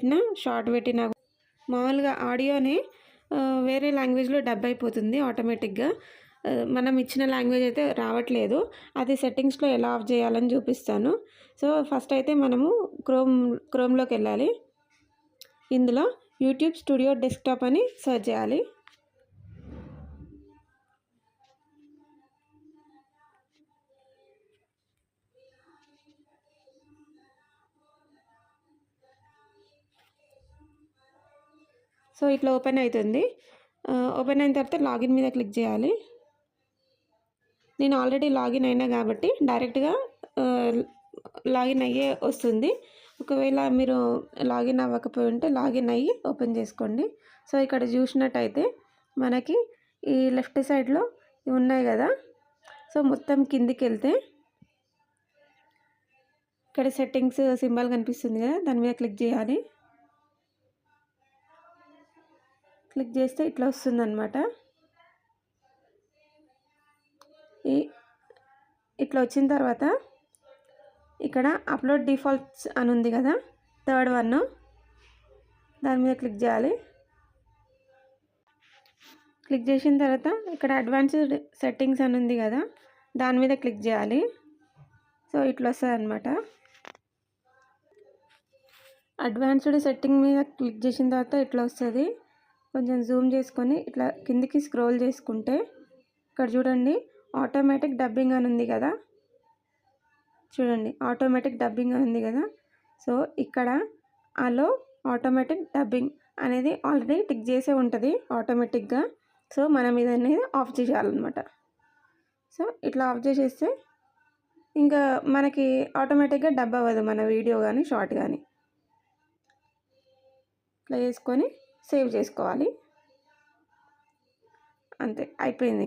పెట్టినా షార్ట్ పెట్టినా మామూలుగా ఆడియోనే వేరే లాంగ్వేజ్లో డబ్ అయిపోతుంది ఆటోమేటిక్గా. మనం ఇచ్చిన లాంగ్వేజ్ అయితే రావట్లేదు. అది సెట్టింగ్స్లో ఎలా ఆఫ్ చేయాలని చూపిస్తాను. సో ఫస్ట్ అయితే మనము క్రోమ్లోకి వెళ్ళాలి. ఇందులో యూట్యూబ్ స్టూడియో డెస్క్టాప్ అని సెర్చ్ చేయాలి. సో ఇట్లా ఓపెన్ అవుతుంది. ఓపెన్ అయిన తర్వాత లాగిన్ మీద క్లిక్ చేయాలి. నేను ఆల్రెడీ లాగిన్ అయినా కాబట్టి డైరెక్ట్గా లాగిన్ అయ్యే వస్తుంది. ఒకవేళ మీరు లాగిన్ అవ్వకపోయి ఉంటే లాగిన్ అయ్యి ఓపెన్ చేసుకోండి. సో ఇక్కడ చూసినట్టయితే మనకి ఈ లెఫ్ట్ సైడ్లో ఇవి ఉన్నాయి కదా. సో మొత్తం కిందికి వెళ్తే ఇక్కడ సెట్టింగ్స్ సింబల్ కనిపిస్తుంది కదా, దాని మీద క్లిక్ చేయాలి. క్లిక్ చేస్తే ఇట్లా వస్తుందన్నమాట. ఇట్లా వచ్చిన తర్వాత ఇక్కడ అప్లోడ్ డిఫాల్ట్స్ అని ఉంది కదా, థర్డ్ వన్, దాని మీద క్లిక్ చేయాలి. క్లిక్ చేసిన తర్వాత ఇక్కడ అడ్వాన్స్డ్ సెట్టింగ్స్ అని ఉంది కదా, దాని మీద క్లిక్ చేయాలి. సో ఇట్లా వస్తుంది అనమాట. అడ్వాన్స్డ్ సెట్టింగ్ మీద క్లిక్ చేసిన తర్వాత ఇట్లా వస్తుంది. కొంచెం జూమ్ చేసుకొని ఇట్లా కిందికి స్క్రోల్ చేసుకుంటే ఇక్కడ చూడండి ఆటోమేటిక్ డబ్బింగ్ అని ఉంది కదా, చూడండి ఆటోమేటిక్ డబ్బింగ్ అని ఉంది కదా. సో ఇక్కడ అలో ఆటోమేటిక్ డబ్బింగ్ అనేది ఆల్రెడీ టిక్ చేసే ఉంటుంది ఆటోమేటిక్గా. సో మనం ఇది అనేది ఆఫ్ చేయాలన్నమాట. సో ఇట్లా ఆఫ్ చేసేస్తే ఇంకా మనకి ఆటోమేటిక్గా డబ్ అవ్వదు మన వీడియో కానీ షార్ట్ కానీ. ఇట్లా చేసుకొని సేవ్ చేసుకోవాలి. అంతే, అయిపోయింది.